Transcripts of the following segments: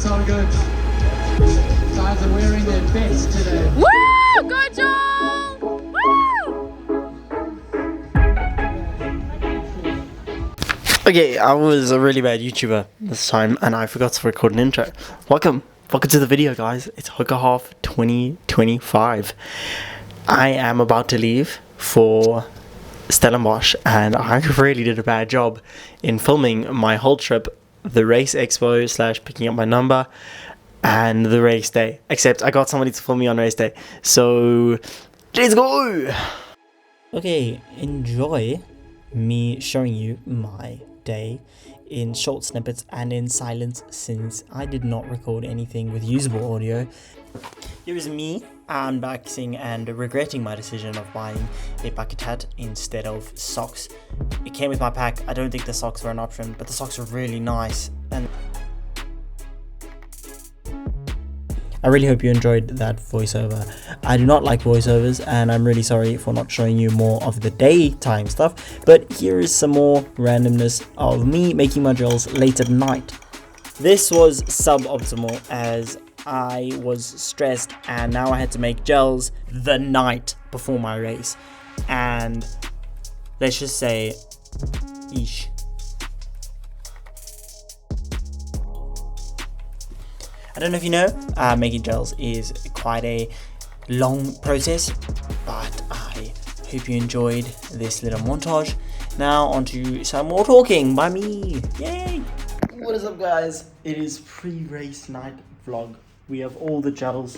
So good. Guys are wearing their best today. Woo! Go Joel! Woo! Okay, I was a really bad YouTuber this time and I forgot to record an intro. Welcome to the video, guys. It's Hoka Half 2025. I am about to leave for Stellenbosch and I really did a bad job in filming my whole trip, the race expo / picking up my number and the race day. Except I got somebody to film me on race day. So let's go! Okay, enjoy me showing you my day in short snippets and in silence since I did not record anything with usable audio. Here is me unboxing and regretting my decision of buying a bucket hat instead of socks. It came with my pack. I don't think the socks were an option, but the socks are really nice and I really hope you enjoyed that voiceover. I do not like voiceovers and I'm really sorry for not showing you more of the daytime stuff, but here is some more randomness of me making my drills late at night. This was suboptimal as I was stressed and now I had to make gels the night before my race. And let's just say, eesh. I don't know if you know, making gels is quite a long process, but I hope you enjoyed this little montage. Now onto some more talking by me. Yay! What is up, guys? It is pre-race night vlog. We have all the gels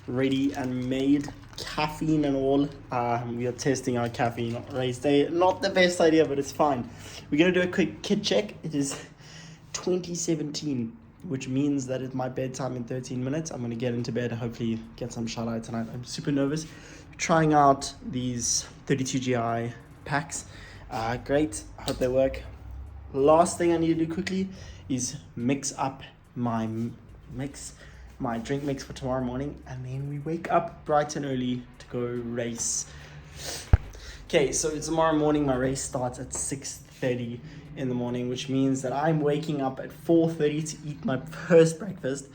ready and made, caffeine and all. We are testing our caffeine on race day. Not the best idea, but it's fine. We're gonna do a quick kid check. It is 2017. Which means that it's my bedtime in 13 minutes. I'm going to get into bed, hopefully get some shut eye tonight. I'm super nervous. Trying out these 32 GI packs. Great, I hope they work. Last thing I need to do quickly is mix up my drink mix for tomorrow morning. And then we wake up bright and early to go race. Okay, so tomorrow morning my race starts at 6:30 in the morning, which means that I'm waking up at 4:30 to eat my first breakfast,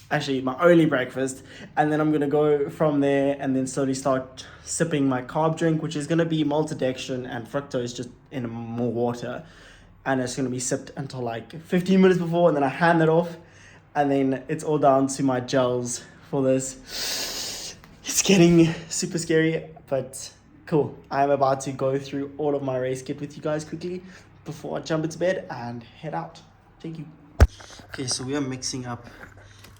actually my only breakfast, and then I'm gonna go from there and then slowly start sipping my carb drink, which is gonna be maltodextrin and fructose just in more water, and it's gonna be sipped until like 15 minutes before, and then I hand it off, and then it's all down to my gels for this. It's getting super scary, but cool. I'm about to go through all of my race kit with you guys quickly before I jump into bed and head out. Thank you. Okay, so we are mixing up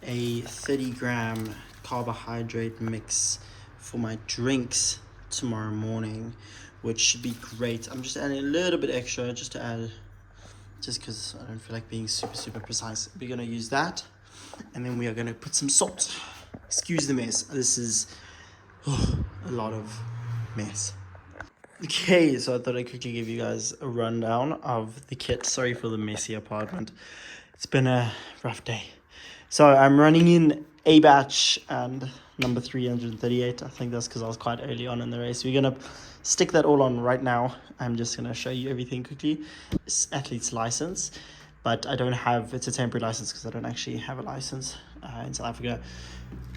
a 30-gram carbohydrate mix for my drinks tomorrow morning, which should be great. I'm just adding a little bit extra just to add, just because I don't feel like being super precise. We're gonna use that, and then we are gonna put some salt. Excuse the mess. This is a lot of mess. Okay, so I thought I'd quickly give you guys a rundown of the kit. Sorry for the messy apartment. It's been a rough day. So I'm running in A batch and number 338. I think that's because I was quite early on in the race. We're going to stick that all on right now. I'm just going to show you everything quickly. It's athlete's license, but I don't have, it's a temporary license because I don't actually have a license in South Africa.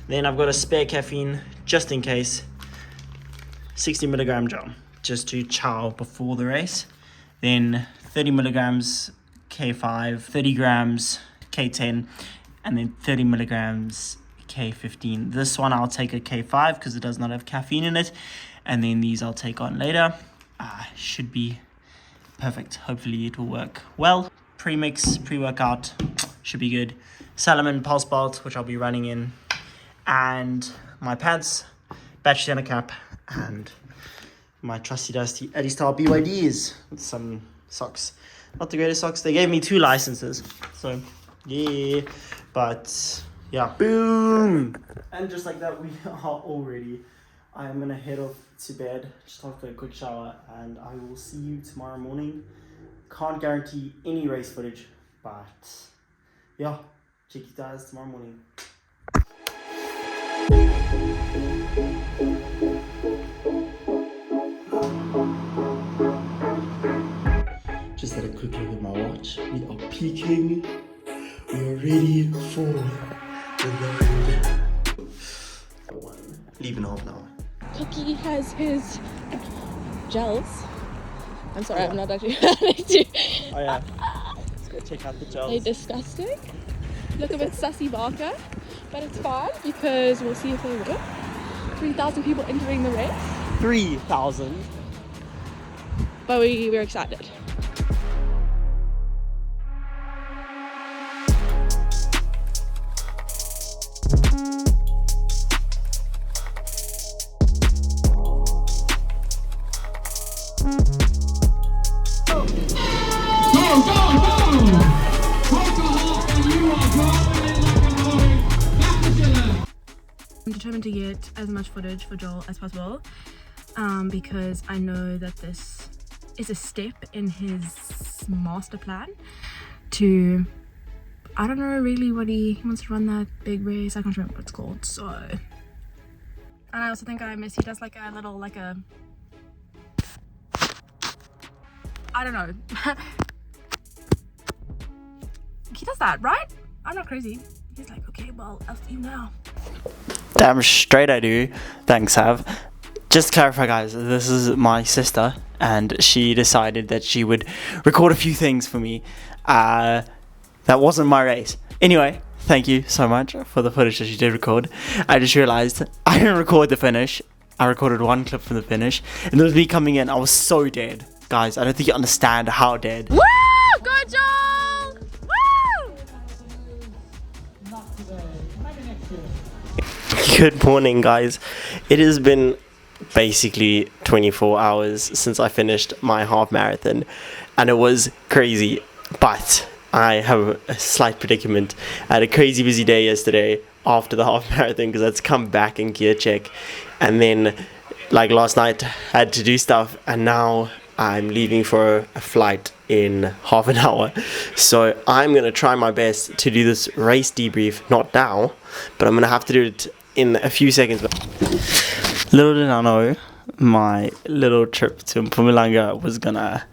Then I've got a spare caffeine just in case. 60 milligram gel just to chow before the race. Then 30 milligrams K5, 30 grams K10, and then 30 milligrams K15. This one I'll take a K5 because it does not have caffeine in it, and then these I'll take on later. Should be perfect. Hopefully it will work well. Pre-mix, pre-workout should be good. Salomon pulse belt, which I'll be running in, and my pants, battery center cap, and my trusty dusty Eddie Style BYDs with some socks. Not the greatest socks. They gave me 2 licenses, so yeah, but yeah, boom. And just like that, we are all ready. I am gonna head off to bed just after a quick shower, and I will see you tomorrow morning. Can't guarantee any race footage, but yeah, check you guys tomorrow morning. Just had a quick look at my watch. We are peaking. We are ready for the load. Leave in half an hour. Cookie has his gels. I'm sorry, I'm not actually planning to. Oh yeah. Let's go check out the gels. They're disgusting. Look a bit sussy Barker, but it's fine because we'll see if they work. 3,000 people entering the race, 3,000. but we're excited. I'm determined to get as much footage for Joel as possible because I know that this is a step in his master plan to, I don't know really what he wants to run that big race. I can't remember what it's called. So, and I also think he does like a little, like a, I don't know. He does that, right? I'm not crazy. He's like, okay, well, I'll see you now. Damn straight I do. Thanks, Sav. Just to clarify, guys, this is my sister, and she decided that she would record a few things for me. That wasn't my race. Anyway, thank you so much for the footage that she did record. I just realized I didn't record the finish. I recorded one clip from the finish, and it was me coming in. I was so dead. Guys, I don't think you understand how dead. Woo! Go Joel! Woo! Good morning, guys. It has been basically 24 hours since I finished my half marathon, and it was crazy, but I have a slight predicament. I had a crazy busy day yesterday after the half marathon because I had to come back and gear check, and then like last night had to do stuff, and now I'm leaving for a flight in half an hour. So I'm gonna try my best to do this race debrief, not now, but I'm gonna have to do it in a few seconds. Little did I know, my little trip to Mpumalanga was gonna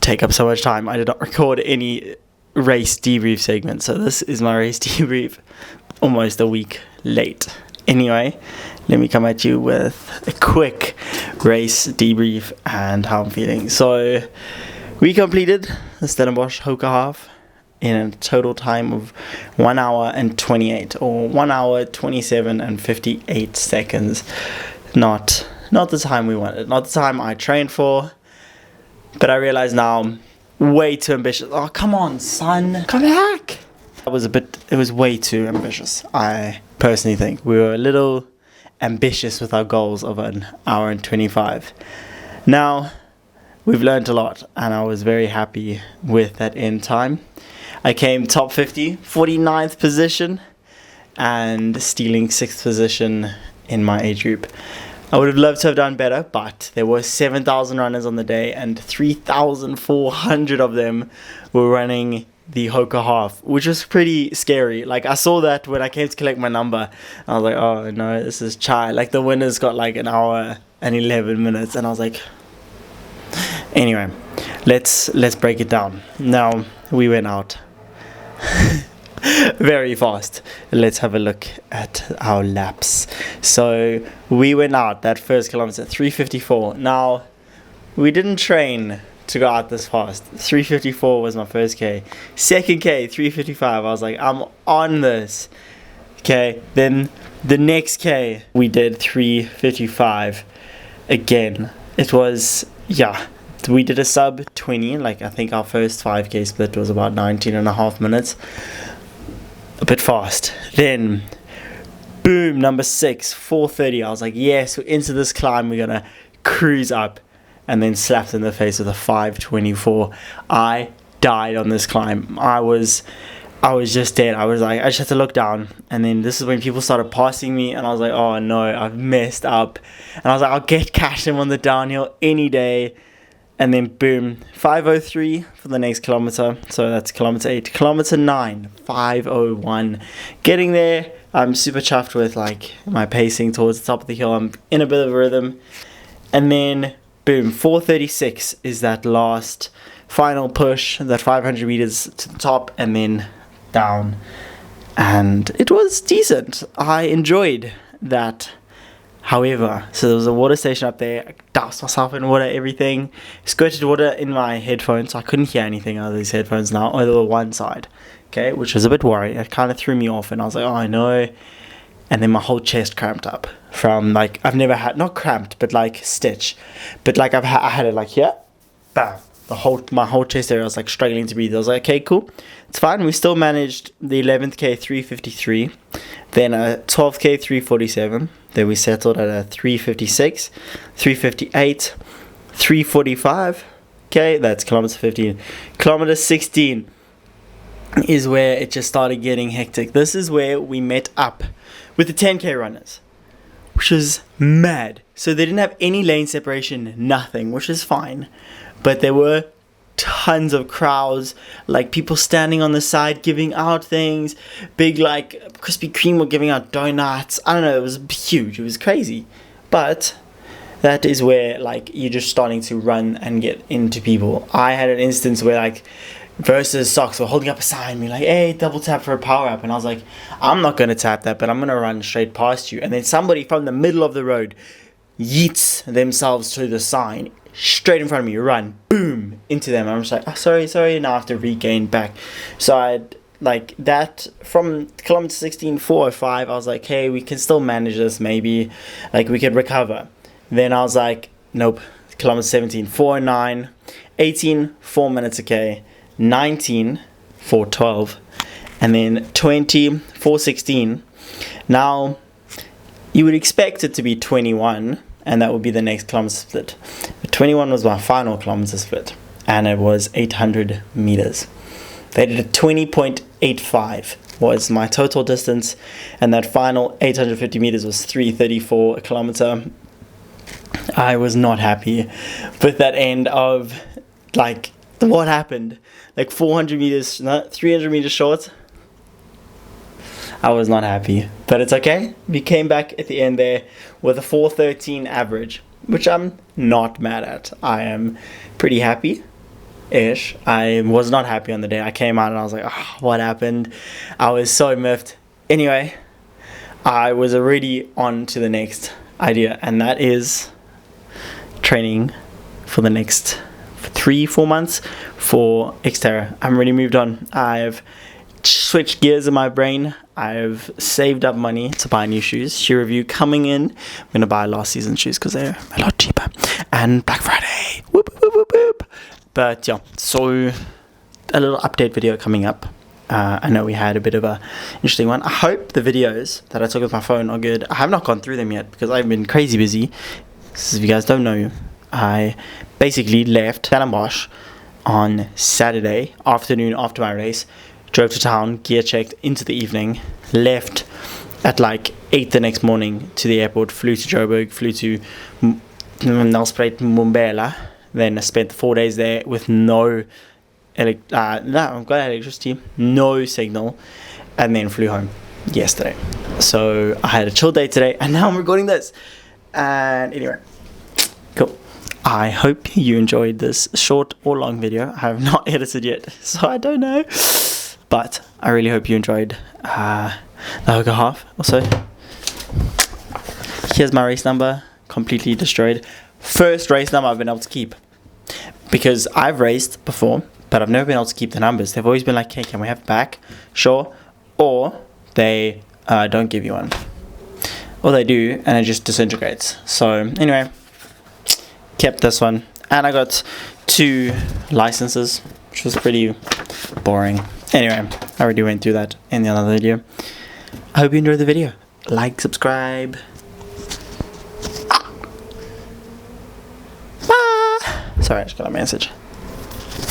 take up so much time. I did not record any race debrief segment, so this is my race debrief, almost a week late. Anyway, let me come at you with a quick race debrief and how I'm feeling. So we completed the Stellenbosch Hoka half in a total time of 1 hour and 28, or 1 hour 27 and 58 seconds. Not the time we wanted, not the time I trained for, but I realize now, way too ambitious. Oh, come on, son, come back. It was way too ambitious. I personally think we were a little ambitious with our goals of 1 hour and 25. Now, we've learned a lot, and I was very happy with that end time. I came top 50, 49th position, and stealing 6th position in my age group. I would have loved to have done better, but there were 7,000 runners on the day, and 3,400 of them were running the Hoka half, which was pretty scary. Like, I saw that when I came to collect my number, I was like, oh no, this is chai. Like, the winner's got like 1 hour and 11 minutes, and I was like, anyway, let's break it down. Now, we went out very fast. Let's have a look at our laps. So we went out that first kilometer 3:54. Now, we didn't train to go out this fast. 3:54 was my first K. Second K, 3:55. I was like, I'm on this. Okay, then the next K we did 3:55 again. It was, yeah, we did a sub 20. Like, I think our first 5K split was about 19.5 minutes. A bit fast. Then boom, number 6, 4:30. I was like, yes, we're into this climb, we're gonna cruise up. And then slapped in the face with a 5:24. I died on this climb. I was just dead. I was like, I just had to look down, and then this is when people started passing me, and I was like, oh no, I've messed up. And I was like, I'll get Cashem on the downhill any day. And then boom, 5:03 for the next kilometer. So that's kilometer 8. Kilometer 9, 5:01. Getting there, I'm super chuffed with like my pacing towards the top of the hill. I'm in a bit of a rhythm. And then boom, 4:36 is that last final push, that 500 meters to the top and then down. and it was decent. I enjoyed that. However, so there was a water station up there. I doused myself in water, everything. Squirted water in my headphones, so I couldn't hear anything out of these headphones now, over the one side. Okay, which was a bit worrying. It kind of threw me off, and I was like, oh no. And then my whole chest cramped up from, like, I've never had, not cramped, but like stitch. But like I had it like here, bam. My whole chest area was like struggling to breathe. I was like, okay, cool, it's fine. We still managed the 11th K 353, then a 12th K 347. Then we settled at a 356, 358, 345. Okay, that's kilometer 15. Kilometer 16 is where it just started getting hectic. This is where we met up with the 10K runners, which is mad. So they didn't have any lane separation, nothing, which is fine. But there were tons of crowds, like people standing on the side giving out things. Big, like, Krispy Kreme were giving out donuts. I don't know, it was huge, it was crazy. But that is where, like, you're just starting to run and get into people. I had an instance where, like, Versus Socks were holding up a sign, being like, hey, double tap for a power up. And I was like, I'm not going to tap that, but I'm going to run straight past you. And then somebody from the middle of the road yeets themselves to the sign, straight in front of me, run, boom, into them. I'm just like, oh, sorry, now I have to regain back. So I'd, like, that, from kilometer 16, 405, I was like, hey, we can still manage this, maybe, like, we could recover. Then I was like, nope, kilometer 17, 409, 18, 4 minutes, okay, 19, 412, and then 20, 416. Now, you would expect it to be 21, and that would be the next kilometer split. But 21 was my final kilometer split, and it was 800 meters. They did a 20.85 was my total distance, and that final 850 meters was 334 a kilometer. I was not happy with that end of, like, what happened, like 400 meters, not 300 meters short. I was not happy, but it's okay. We came back at the end there with a 413 average, which I'm not mad at. I am pretty happy-ish. I was not happy on the day. I came out and I was like, oh, what happened? I was so miffed. Anyway, I was already on to the next idea, and that is training for the next 3-4 months for Xterra. I'm already moved on. I've switched gears in my brain. I've saved up money to buy new shoes. Shoe review coming in. I'm going to buy last season's shoes because they're a lot cheaper. And Black Friday. Whoop, whoop, whoop, whoop. But yeah, so a little update video coming up. I know we had a bit of a interesting one. I hope the videos that I took with my phone are good. I have not gone through them yet because I've been crazy busy. So if you guys don't know, I basically left Stellenbosch on Saturday afternoon after my race, drove to town, gear checked into the evening, left at like 8 the next morning to the airport, flew to Joburg, flew to Nelspruit, Mbombela, then I spent 4 days there with no electricity, no signal, and then flew home yesterday. So I had a chill day today, and now I'm recording this. And anyway, cool. I hope you enjoyed this short or long video. I have not edited yet, so I don't know. But I really hope you enjoyed the Hoka half. Also, here's my race number, completely destroyed. First race number I've been able to keep. Because I've raced before, but I've never been able to keep the numbers. They've always been like, hey, can we have it back? Sure. Or they don't give you one. Or they do, and it just disintegrates. So anyway, kept this one. And I got 2 licenses, which was pretty boring. Anyway, I already went through that in the other video. I hope you enjoyed the video. Like, subscribe. Bye. Sorry, I just got a message.